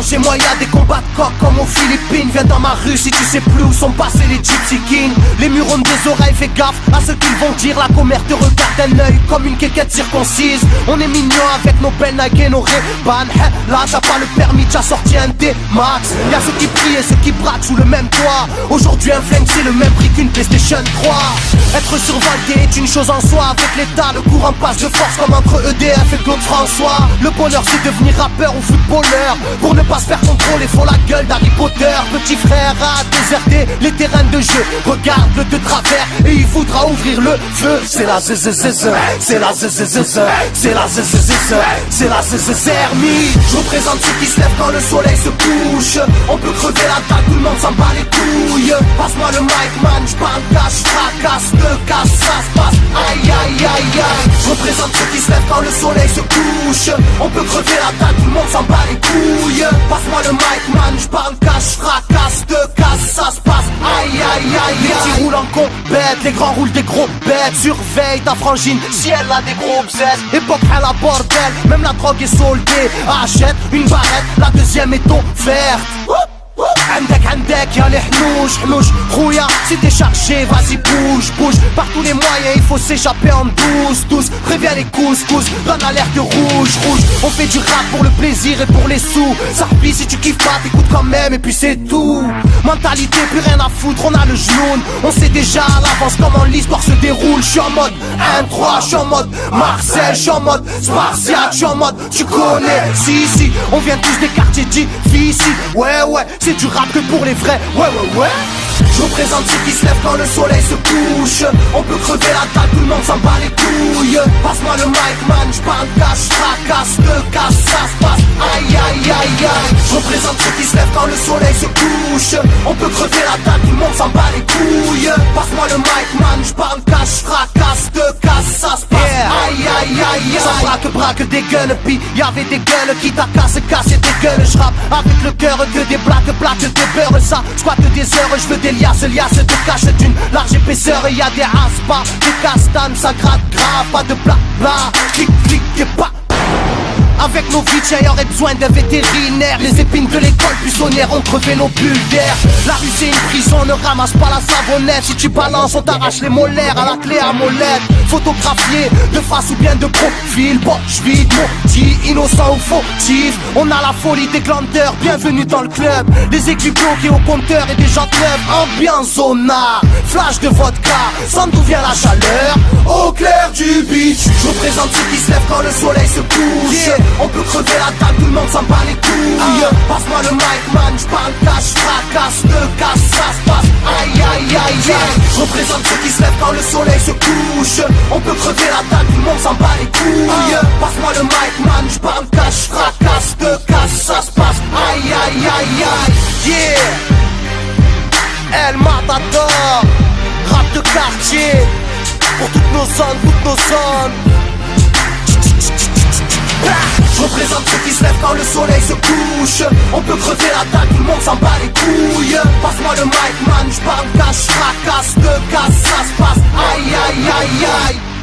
chez moi y'a des combats de coq comme aux Philippines. Viens dans ma rue si tu sais plus où sont passés les Gypsy Kings. Les murs ont des oreilles, fais gaffe à ce qu'ils vont dire. La commère te regarde d'un œil comme une quéquette circoncise. On est mignon avec nos belles Nike et nos Ray-Ban. Là t'as pas le permis, t'as sorti un D-Max. Y'a ceux qui prient et ceux qui braquent sous le même toit. Aujourd'hui un flingue c'est le même prix qu'une PlayStation 3. Être survalidé est une chose en soi. Avec l'état le courant passe de force comme entre EDF et Claude François. Le bonheur c'est devenir rappeur ou footballeur. Pour ne pas se faire contrôler faut la gueule d'Harry Potter. Petit frère a déserté les terrains de jeu. Regarde-le de travers et il voudra ouvrir le feu. C'est la zzzz, c'est la zzzz, c'est la zzzz, c'est la zzzermie. Je représente ceux qui se lèvent quand le soleil se couche. On peut crever la dalle, tout le monde s'en bat les couilles. Passe-moi le mic man, j'parle cash, fracasse, te casse, ça se passe. Aïe aïe aïe aïe. Je représente ceux qui se lèvent quand le soleil se couche. On peut crever la dalle, tout le monde s'en bat les couilles. Passe-moi le mic man, j'parle cash, fracasse, te casse, ça se passe. Aïe aïe aïe. Les petits roulent en compète, les grands roulent des gros bêtes. Surveille ta frangine si elle a des gros bzètes. Époque à la bordel, même la drogue est soldée. Achète une barrette, la deuxième est offerte. عندك يا الحنوش حنوش خويا si t'es chargé vas-y bouge bouge. Par tous les moyens il faut s'échapper en douce. Préviens les couscous, donne alerte rouge. On fait du rap pour le plaisir et pour les sous. Ça replie si tu kiffes pas t'écoutes quand même et puis c'est tout. Mentalité plus rien à foutre, on a le genou. On sait déjà à l'avance comment l'histoire se déroule. J'suis en mode 1-3, j'suis en mode Marcel, j'suis en mode Spartiate, j'suis en mode tu connais. Si on vient tous des quartiers difficiles. Ouais c'est du rap que pour les vrais. Ouais. Je représente ceux qui se lèvent quand le soleil se couche. On peut crever la dalle, tout le monde s'en bat les couilles. Passe-moi le mic man, j'parle cash, fracasse, te casse, ça se passe. Aïe aïe aïe aïe. Je représente ceux qui se lèvent quand le soleil se couche. On peut crever la dalle, tout le monde s'en bat les couilles. Passe-moi le mic man, j'parle cash, fracasse, te casse, ça se passe. Aïe aïe aïe aïe. Ça braque des gueules, pis y'avait des gueules qui t'a cassé des gueules. J'rappe avec le cœur que des blagues des beurres. Ça squatte des heures, j'veux des liasses te cache d'une large épaisseur. Y'a des aspas, des castanes, ça gratte grave. Pas de blabla, clic et pas. Avec nos vies, y'aurait besoin d'un vétérinaire. Les épines de l'école buissonnière ont crevé nos bulles d'air. La rue c'est une prison, ne ramasse pas la savonnette. Si tu balances, on t'arrache les molaires à la clé à molette. Photographié de face ou bien de profil. Bon, j'vide maudit, innocent ou fautif. On a la folie des glandeurs, bienvenue dans le club. Les équipes bloquées au compteur et des gens neuves. Ambiance zona, flash de vodka. Sans d'où vient la chaleur, au clair du beach. Je représente ceux qui se lèvent quand le soleil se couche. On peut crever la dalle, tout le monde s'en bat les couilles. Passe-moi le mic man, j'parle cash, fracasse, te casse, ça se passe. Aïe aïe aïe aïe. Je représente ceux qui se lèvent quand le soleil se couche. On peut crever la dalle, tout le monde s'en bat les couilles. Passe-moi le mic man, j'parle cash, fracasse, te casse, ça se passe. Aïe aïe aïe aïe. Yeah. El Matador, rap de quartier. Pour toutes nos zones. Je représente ceux qui se lèvent quand le soleil se couche. On peut crever la dalle, tout le monde s'en bat les couilles. Passe-moi le mic man, j'parle cash, fracasse, te casse, ça se passe. Aïe aïe aïe aïe.